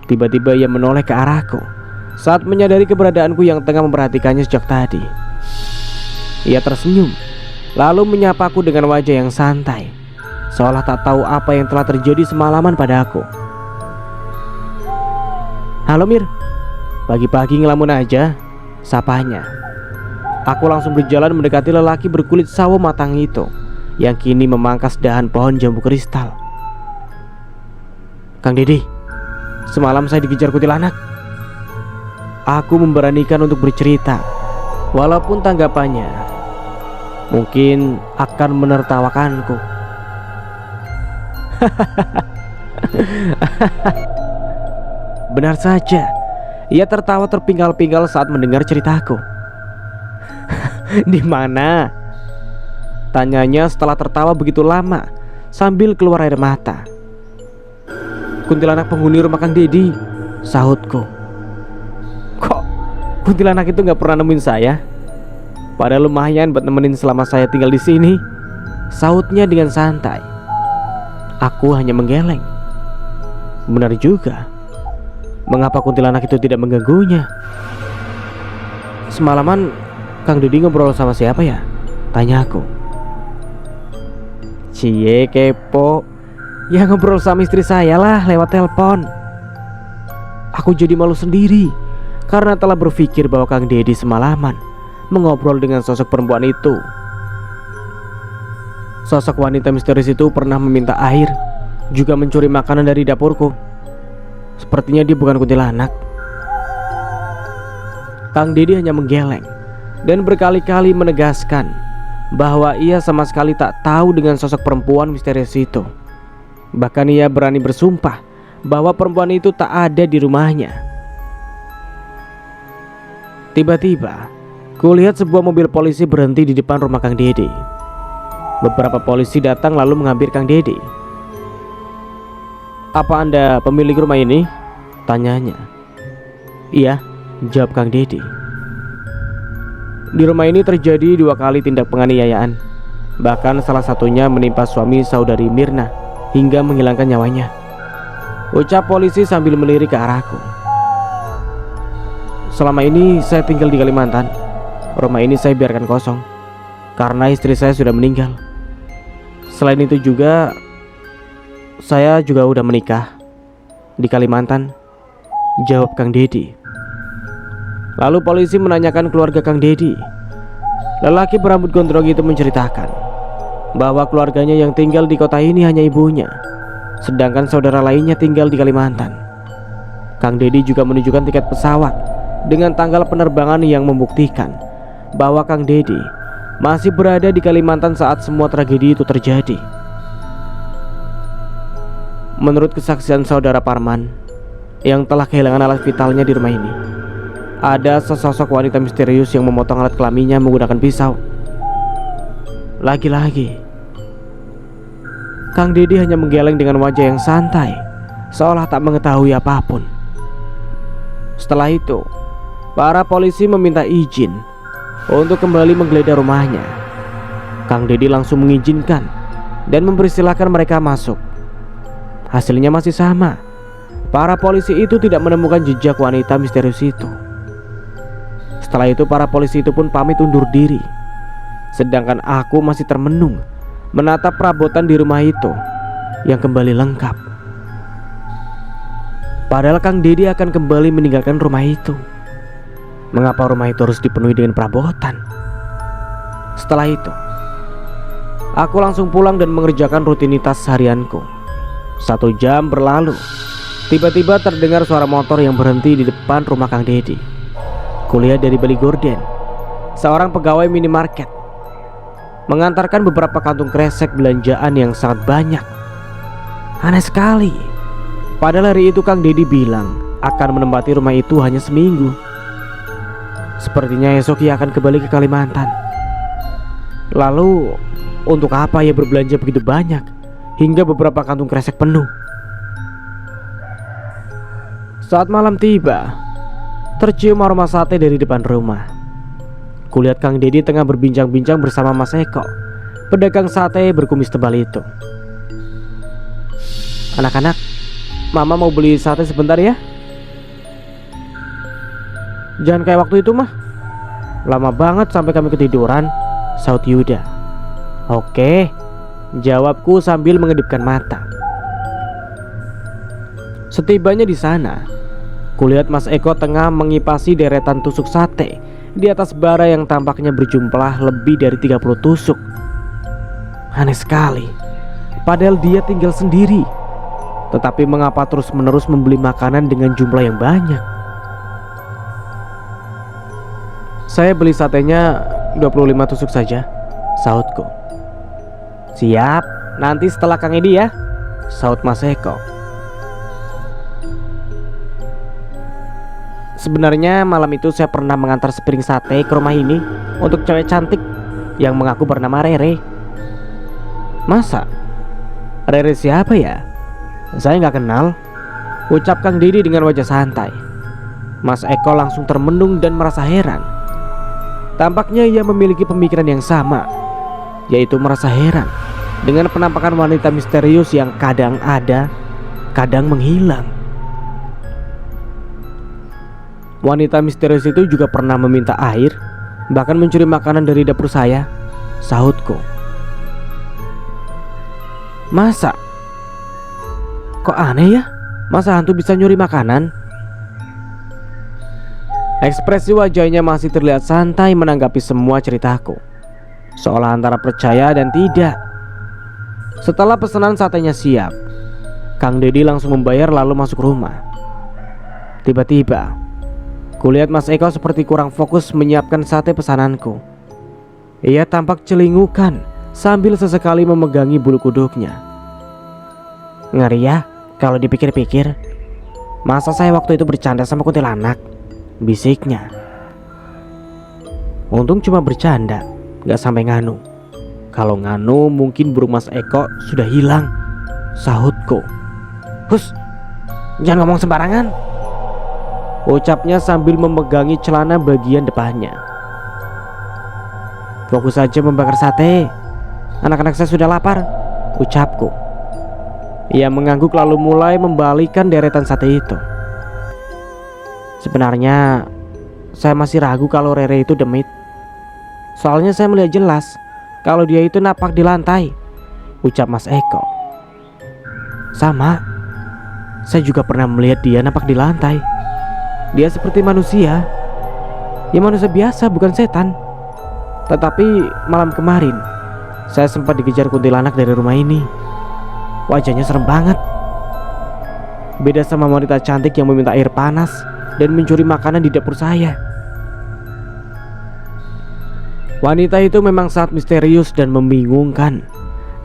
Tiba-tiba ia menoleh ke arahku saat menyadari keberadaanku yang tengah memperhatikannya sejak tadi. Ia tersenyum lalu menyapaku dengan wajah yang santai, seolah tak tahu apa yang telah terjadi semalaman padaku. "Halo Mir, pagi-pagi ngelamun aja," sapanya. Aku langsung berjalan mendekati lelaki berkulit sawo matang itu yang kini memangkas dahan pohon jambu kristal. "Kang Dedi, semalam saya dikejar kuntilanak." Aku memberanikan untuk bercerita, walaupun tanggapannya mungkin akan menertawakanku. Benar saja, ia tertawa terpinggal-pinggal saat mendengar ceritaku. "Di mana?" tanyanya setelah tertawa begitu lama sambil keluar air mata. "Kuntilanak penghuni rumah Kang Dedi," sahutku. "Kok kuntilanak itu gak pernah nemuin saya? Padahal lumayan buat nemenin selama saya tinggal di sini," sahutnya dengan santai. Aku hanya menggeleng. Benar juga. Mengapa kuntilanak itu tidak mengganggunya? "Semalaman Kang Dedi ngobrol sama siapa ya?" tanya aku. "Cie kepo, ya ngobrol sama istri saya lah lewat telepon." Aku jadi malu sendiri karena telah berpikir bahwa Kang Dedi semalaman mengobrol dengan sosok perempuan itu. Sosok wanita misterius itu pernah meminta air, juga mencuri makanan dari dapurku. Sepertinya dia bukan kuntilanak. Kang Dedi hanya menggeleng dan berkali-kali menegaskan bahwa ia sama sekali tak tahu dengan sosok perempuan misterius itu. Bahkan ia berani bersumpah bahwa perempuan itu tak ada di rumahnya. Tiba-tiba kulihat sebuah mobil polisi berhenti di depan rumah Kang Dedi. Beberapa polisi datang lalu mengambil Kang Dedi. "Apa Anda pemilik rumah ini?" tanyanya. "Iya," jawab Kang Dedi. "Di rumah ini terjadi 2 kali tindak penganiayaan. Bahkan salah satunya menimpa suami saudari Mirna hingga menghilangkan nyawanya," ucap polisi sambil melirik ke arahku. "Selama ini saya tinggal di Kalimantan. Rumah ini saya biarkan kosong karena istri saya sudah meninggal. Selain itu juga saya juga udah menikah di Kalimantan," jawab Kang Dedi. Lalu polisi menanyakan keluarga Kang Dedi. Lelaki berambut gondrong itu menceritakan bahwa keluarganya yang tinggal di kota ini hanya ibunya, sedangkan saudara lainnya tinggal di Kalimantan. Kang Dedi juga menunjukkan tiket pesawat dengan tanggal penerbangan yang membuktikan bahwa Kang Dedi masih berada di Kalimantan saat semua tragedi itu terjadi. Menurut kesaksian saudara Parman yang telah kehilangan alat vitalnya di rumah ini, ada sesosok wanita misterius yang memotong alat kelaminnya menggunakan pisau. Lagi-lagi Kang Dedi hanya menggeleng dengan wajah yang santai, seolah tak mengetahui apapun. Setelah itu, para polisi meminta izin untuk kembali menggeledah rumahnya. Kang Dedi langsung mengizinkan dan mempersilahkan mereka masuk. Hasilnya masih sama. Para polisi itu tidak menemukan jejak wanita misterius itu. Setelah itu para polisi itu pun pamit undur diri. Sedangkan aku masih termenung menatap perabotan di rumah itu yang kembali lengkap. Padahal Kang Dedi akan kembali meninggalkan rumah itu. Mengapa rumah itu harus dipenuhi dengan perabotan? Setelah itu, aku langsung pulang dan mengerjakan rutinitas harianku. 1 jam berlalu. Tiba-tiba terdengar suara motor yang berhenti di depan rumah Kang Dedi. Kulihat dari balik gorden, seorang pegawai minimarket mengantarkan beberapa kantung kresek belanjaan yang sangat banyak. Aneh sekali. Padahal hari itu Kang Dedi bilang akan menempati rumah itu hanya seminggu. Sepertinya esok ia akan kembali ke Kalimantan. Lalu untuk apa ia berbelanja begitu banyak hingga beberapa kantung kresek penuh? Saat malam tiba, tercium aroma sate dari depan rumah. Kulihat Kang Dedi tengah berbincang-bincang bersama Mas Eko, pedagang sate berkumis tebal itu. Anak-anak, Mama mau beli sate sebentar ya. Jangan kayak waktu itu mah, lama banget sampai kami ketiduran, saut Yuda. Oke, jawabku sambil mengedipkan mata. Setibanya di sana, kulihat Mas Eko tengah mengipasi deretan tusuk sate di atas bara yang tampaknya berjumlah lebih dari 30 tusuk. Aneh sekali, padahal dia tinggal sendiri. Tetapi mengapa terus-menerus membeli makanan dengan jumlah yang banyak? Saya beli satenya 25 tusuk saja, sautku. Siap, nanti setelah Kang Edi ya, saut Mas Eko. Sebenarnya malam itu saya pernah mengantar sepiring sate ke rumah ini untuk cewek cantik yang mengaku bernama Rere. Masa? Rere siapa ya? Saya nggak kenal, ucap Kang Dedi dengan wajah santai. Mas Eko langsung termenung dan merasa heran. Tampaknya ia memiliki pemikiran yang sama, yaitu merasa heran dengan penampakan wanita misterius yang kadang ada, kadang menghilang. Wanita misterius itu juga pernah meminta air, bahkan mencuri makanan dari dapur saya, sahutku. Masa? Kok aneh ya? Masa hantu bisa nyuri makanan? Ekspresi wajahnya masih terlihat santai menanggapi semua ceritaku, seolah antara percaya dan tidak. Setelah pesanan satenya siap, Kang Dedi langsung membayar lalu masuk rumah. Tiba-tiba kulihat Mas Eko seperti kurang fokus menyiapkan sate pesananku. Ia tampak celingukan sambil sesekali memegangi bulu kuduknya. Ngeri ya kalau dipikir-pikir. Masa saya waktu itu bercanda sama kuntilanak, bisiknya. Untung cuma bercanda, gak sampai nganu. Kalau nganu mungkin burung Mas Eko sudah hilang, sahutku. Hus, jangan ngomong sembarangan, ucapnya sambil memegangi celana bagian depannya. Fokus saja membakar sate, anak-anak saya sudah lapar, ucapku. Ia mengangguk lalu mulai membalikkan deretan sate itu. Sebenarnya saya masih ragu kalau Rere itu demit. Soalnya saya melihat jelas kalau dia itu napak di lantai, ucap Mas Eko. Sama, saya juga pernah melihat dia napak di lantai. Dia seperti manusia, ya manusia biasa bukan setan. Tetapi malam kemarin saya sempat dikejar kuntilanak dari rumah ini. Wajahnya serem banget. Beda sama wanita cantik yang meminta air panas dan mencuri makanan di dapur saya. Wanita itu memang sangat misterius dan membingungkan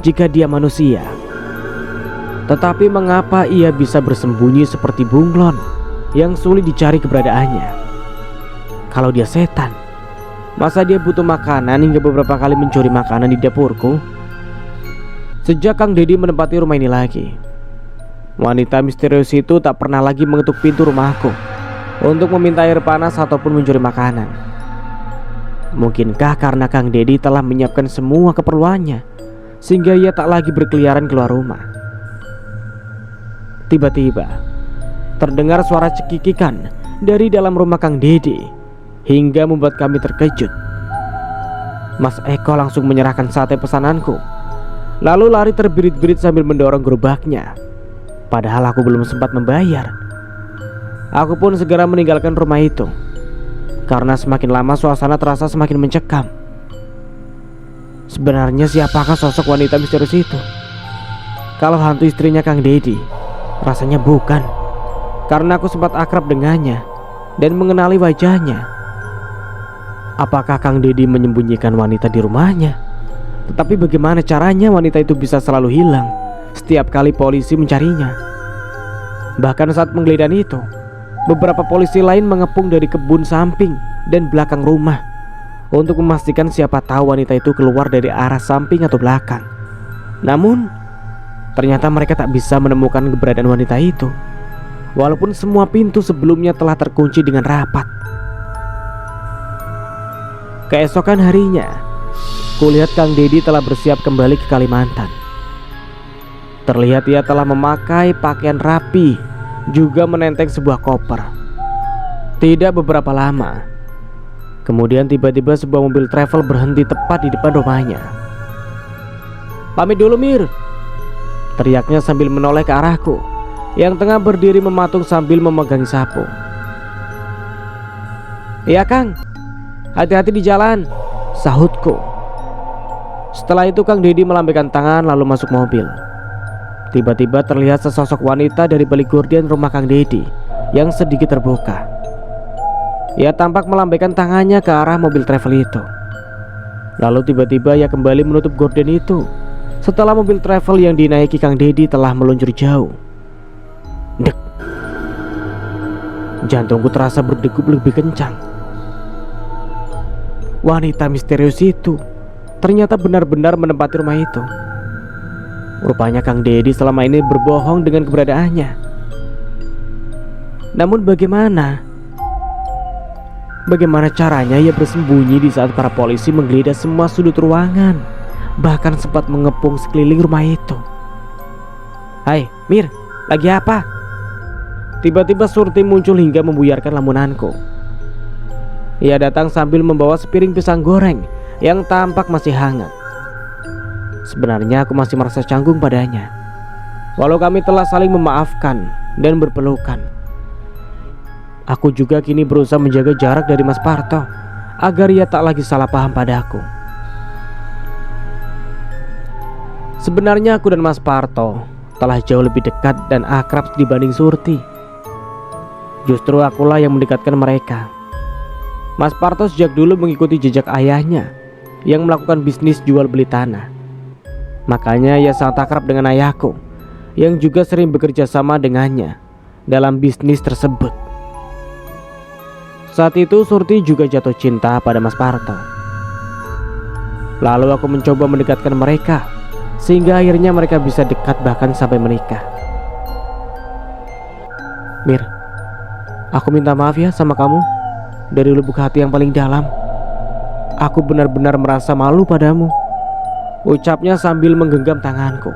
jika dia manusia. Tetapi mengapa ia bisa bersembunyi seperti bunglon yang sulit dicari keberadaannya? Kalau dia setan, masa dia butuh makanan hingga beberapa kali mencuri makanan di dapurku? Sejak Kang Dedi menempati rumah ini lagi, wanita misterius itu tak pernah lagi mengetuk pintu rumahku untuk meminta air panas ataupun mencuri makanan. Mungkinkah karena Kang Dedi telah menyiapkan semua keperluannya sehingga ia tak lagi berkeliaran keluar rumah. Tiba-tiba terdengar suara cekikikan dari dalam rumah Kang Dedi hingga membuat kami terkejut. Mas Eko langsung menyerahkan sate pesananku, lalu lari terbirit-birit sambil mendorong gerobaknya. Padahal aku belum sempat membayar. Aku pun segera meninggalkan rumah itu karena semakin lama suasana terasa semakin mencekam. Sebenarnya siapakah sosok wanita misterius itu? Kalau hantu istrinya Kang Dedi, rasanya bukan, karena aku sempat akrab dengannya dan mengenali wajahnya. Apakah Kang Dedi menyembunyikan wanita di rumahnya? Tetapi bagaimana caranya wanita itu bisa selalu hilang setiap kali polisi mencarinya? Bahkan saat penggeledahan itu, beberapa polisi lain mengepung dari kebun samping dan belakang rumah untuk memastikan siapa tahu wanita itu keluar dari arah samping atau belakang. Namun, ternyata mereka tak bisa menemukan keberadaan wanita itu, walaupun semua pintu sebelumnya telah terkunci dengan rapat. Keesokan harinya, kulihat Kang Dedi telah bersiap kembali ke Kalimantan. Terlihat ia telah memakai pakaian rapi, juga menenteng sebuah koper. Tidak beberapa lama, kemudian tiba-tiba sebuah mobil travel berhenti tepat di depan rumahnya. "Pamit dulu, Mir," teriaknya sambil menoleh ke arahku yang tengah berdiri mematung sambil memegangi sapu. "Iya, Kang. Hati-hati di jalan," sahutku. Setelah itu Kang Dedi melambaikan tangan lalu masuk mobil. Tiba-tiba terlihat sesosok wanita dari balik gorden rumah Kang Dedi yang sedikit terbuka. Ia tampak melambaikan tangannya ke arah mobil travel itu. Lalu tiba-tiba ia kembali menutup gorden itu setelah mobil travel yang dinaiki Kang Dedi telah meluncur jauh. Dek. Jantungku terasa berdegup lebih kencang. Wanita misterius itu ternyata benar-benar menempati rumah itu. Rupanya Kang Dedi selama ini berbohong dengan keberadaannya. Namun bagaimana caranya ia bersembunyi di saat para polisi menggeledah semua sudut ruangan, bahkan sempat mengepung sekeliling rumah itu. "Hai, Mir, lagi apa?" Tiba-tiba Surti muncul hingga membuyarkan lamunanku. Ia datang sambil membawa sepiring pisang goreng yang tampak masih hangat. Sebenarnya aku masih merasa canggung padanya, walau kami telah saling memaafkan dan berpelukan. Aku juga kini berusaha menjaga jarak dari Mas Parto agar ia tak lagi salah paham padaku. Sebenarnya aku dan Mas Parto telah jauh lebih dekat dan akrab dibanding Surti. Justru akulah yang mendekatkan mereka. Mas Parto sejak dulu mengikuti jejak ayahnya yang melakukan bisnis jual beli tanah. Makanya ia sangat akrab dengan ayahku yang juga sering bekerja sama dengannya dalam bisnis tersebut. Saat itu Surti juga jatuh cinta pada Mas Parto. Lalu aku mencoba mendekatkan mereka sehingga akhirnya mereka bisa dekat bahkan sampai menikah. "Mir, aku minta maaf ya sama kamu. Dari lubuk hati yang paling dalam, aku benar-benar merasa malu padamu," ucapnya sambil menggenggam tanganku.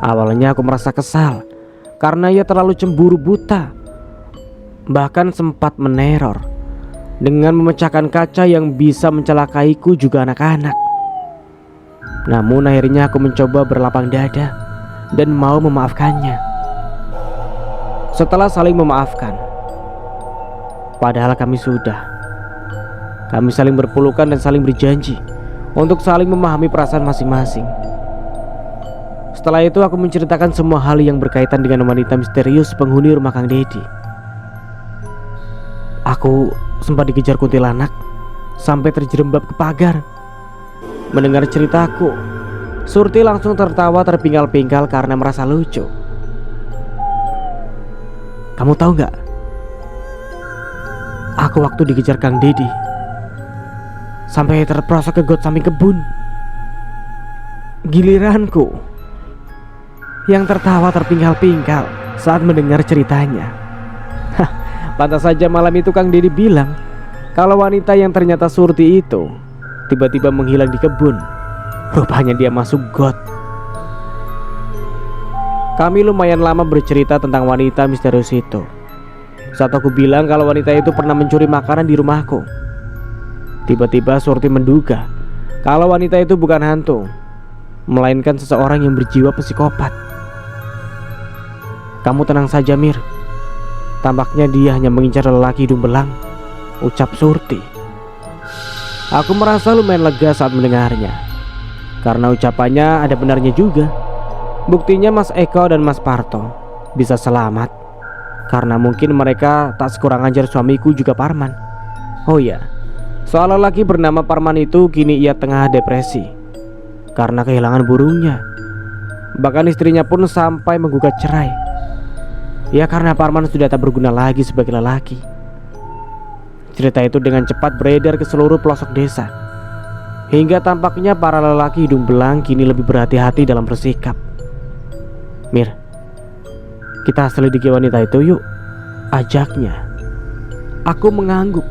Awalnya aku merasa kesal karena ia terlalu cemburu buta, bahkan sempat meneror dengan memecahkan kaca yang bisa mencelakaiku juga anak-anak. Namun akhirnya aku mencoba berlapang dada dan mau memaafkannya. Setelah saling memaafkan, padahal kami saling berpelukan dan saling berjanji untuk saling memahami perasaan masing-masing. Setelah itu aku menceritakan semua hal yang berkaitan dengan wanita misterius penghuni rumah Kang Dedi. Aku sempat dikejar kuntilanak sampai terjerembab ke pagar. Mendengar ceritaku, Surti langsung tertawa terpinggal-pinggal karena merasa lucu. "Kamu tahu gak? Aku waktu dikejar Kang Dedi sampai terperosok ke got samping kebun. Giliranku yang tertawa terpingkal-pingkal saat mendengar ceritanya. Hah, pantas saja malam itu Kang Dedi bilang kalau wanita yang ternyata Surti itu tiba-tiba menghilang di kebun. Rupanya dia masuk got. Kami lumayan lama bercerita tentang wanita misterius itu. Saat aku bilang kalau wanita itu pernah mencuri makanan di rumahku, tiba-tiba Surti menduga kalau wanita itu bukan hantu, melainkan seseorang yang berjiwa psikopat. Kamu tenang saja, Mir. Tampaknya dia hanya mengincar lelaki hidung belang, ucap Surti. Aku merasa lumayan lega saat mendengarnya, karena ucapannya ada benarnya juga. Buktinya Mas Eko dan Mas Parto bisa selamat karena mungkin mereka tak sekurang ajar suamiku juga Parman. Oh ya, soal lelaki bernama Parman itu kini ia tengah depresi karena kehilangan burungnya. Bahkan istrinya pun sampai menggugat cerai. Ya karena Parman sudah tak berguna lagi sebagai lelaki. Cerita itu dengan cepat beredar ke seluruh pelosok desa, hingga tampaknya para lelaki hidung belang kini lebih berhati-hati dalam bersikap. Mir, kita selidiki wanita itu yuk, ajaknya. Aku mengangguk,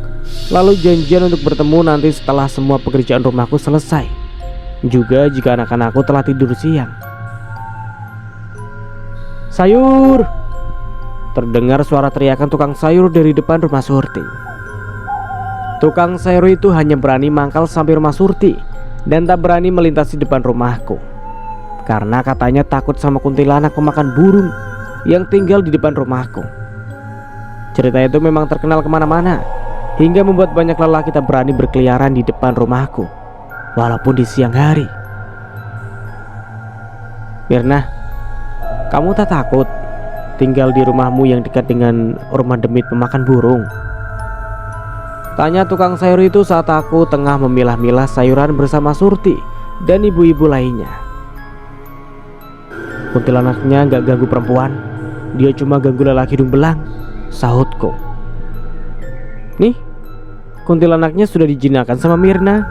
lalu janjian untuk bertemu nanti setelah semua pekerjaan rumahku selesai, juga jika anak-anakku telah tidur siang. Sayur! Terdengar suara teriakan tukang sayur dari depan rumah Surti. Tukang sayur itu hanya berani mangkal sampai rumah Surti dan tak berani melintasi depan rumahku, karena katanya takut sama kuntilanak pemakan burung yang tinggal di depan rumahku. Cerita itu memang terkenal kemana-mana, hingga membuat banyak lelaki tak berani berkeliaran di depan rumahku, walaupun di siang hari. Mirna, kamu tak takut tinggal di rumahmu yang dekat dengan rumah demit pemakan burung? Tanya tukang sayur itu saat aku tengah memilah-milah sayuran bersama Surti dan ibu-ibu lainnya. Kuntilanaknya gak ganggu perempuan, dia cuma ganggu lelaki hidung belang, sahutku. Nih, kuntilanaknya sudah dijinakan sama Mirna,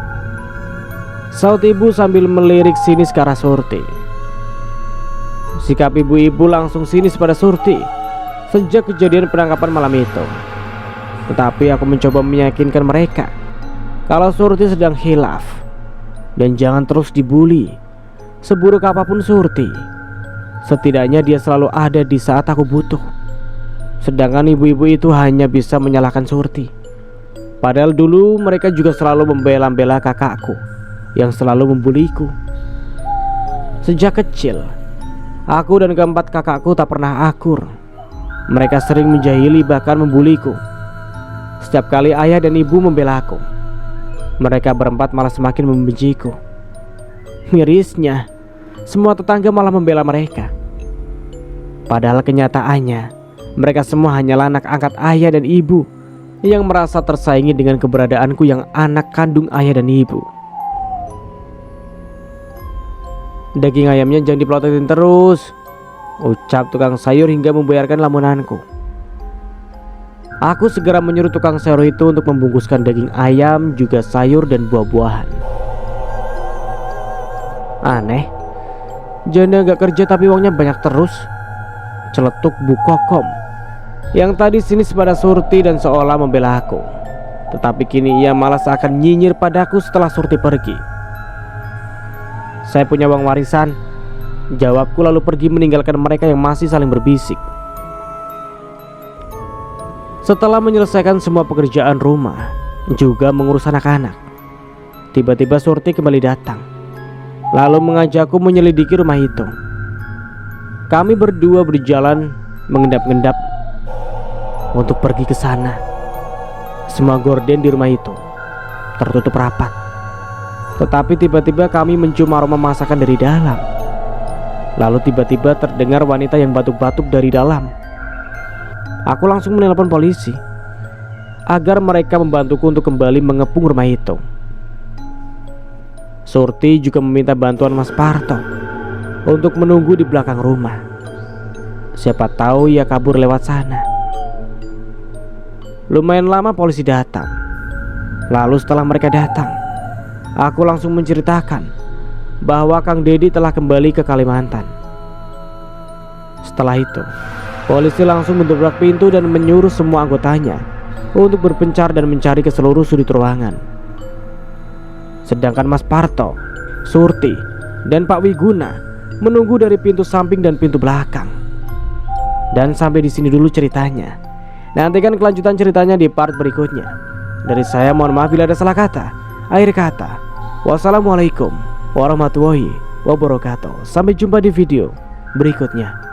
sahut ibu sambil melirik sinis ke arah Surti. Sikap ibu-ibu langsung sinis pada Surti sejak kejadian penangkapan malam itu. Tetapi aku mencoba meyakinkan mereka kalau Surti sedang khilaf dan jangan terus dibully. Seburuk apapun Surti, setidaknya dia selalu ada di saat aku butuh. Sedangkan ibu-ibu itu hanya bisa menyalahkan Surti, padahal dulu mereka juga selalu membela-bela kakakku yang selalu membuliku. Sejak kecil, aku dan keempat kakakku tak pernah akur. Mereka sering menjahili bahkan membuliku. Setiap kali ayah dan ibu membela aku, mereka berempat malah semakin membenciku. Mirisnya, semua tetangga malah membela mereka. Padahal kenyataannya, mereka semua hanyalah anak angkat ayah dan ibu yang merasa tersaingi dengan keberadaanku yang anak kandung ayah dan ibu. Daging ayamnya jangan dipelototin terus, ucap tukang sayur hingga membayarkan lamunanku. Aku segera menyuruh tukang sayur itu untuk membungkuskan daging ayam, juga sayur dan buah-buahan. Aneh, janda gak kerja tapi uangnya banyak terus, celetuk Bu Kokom yang tadi sinis pada Surti dan seolah membela aku. Tetapi kini ia malah seakan nyinyir padaku setelah Surti pergi. Saya punya uang warisan, jawabku lalu pergi meninggalkan mereka yang masih saling berbisik. Setelah menyelesaikan semua pekerjaan rumah, juga mengurus anak-anak, tiba-tiba Surti kembali datang, lalu mengajakku menyelidiki rumah itu. Kami berdua berjalan mengendap-endap untuk pergi ke sana. Semua gorden di rumah itu tertutup rapat. Tetapi tiba-tiba kami mencium aroma masakan dari dalam. Lalu tiba-tiba terdengar wanita yang batuk-batuk dari dalam. Aku langsung menelpon polisi agar mereka membantuku untuk kembali mengepung rumah itu. Surti juga meminta bantuan Mas Parto untuk menunggu di belakang rumah. Siapa tahu ia kabur lewat sana. Lumayan lama polisi datang. Lalu setelah mereka datang, aku langsung menceritakan bahwa Kang Dedi telah kembali ke Kalimantan. Setelah itu, polisi langsung mendobrak pintu dan menyuruh semua anggotanya untuk berpencar dan mencari ke seluruh sudut ruangan. Sedangkan Mas Parto, Surti, dan Pak Wiguna menunggu dari pintu samping dan pintu belakang. Dan sampai di sini dulu ceritanya. Nantikan kelanjutan ceritanya di part berikutnya. Dari saya mohon maaf bila ada salah kata. Akhir kata, wassalamualaikum warahmatullahi wabarakatuh. Sampai jumpa di video berikutnya.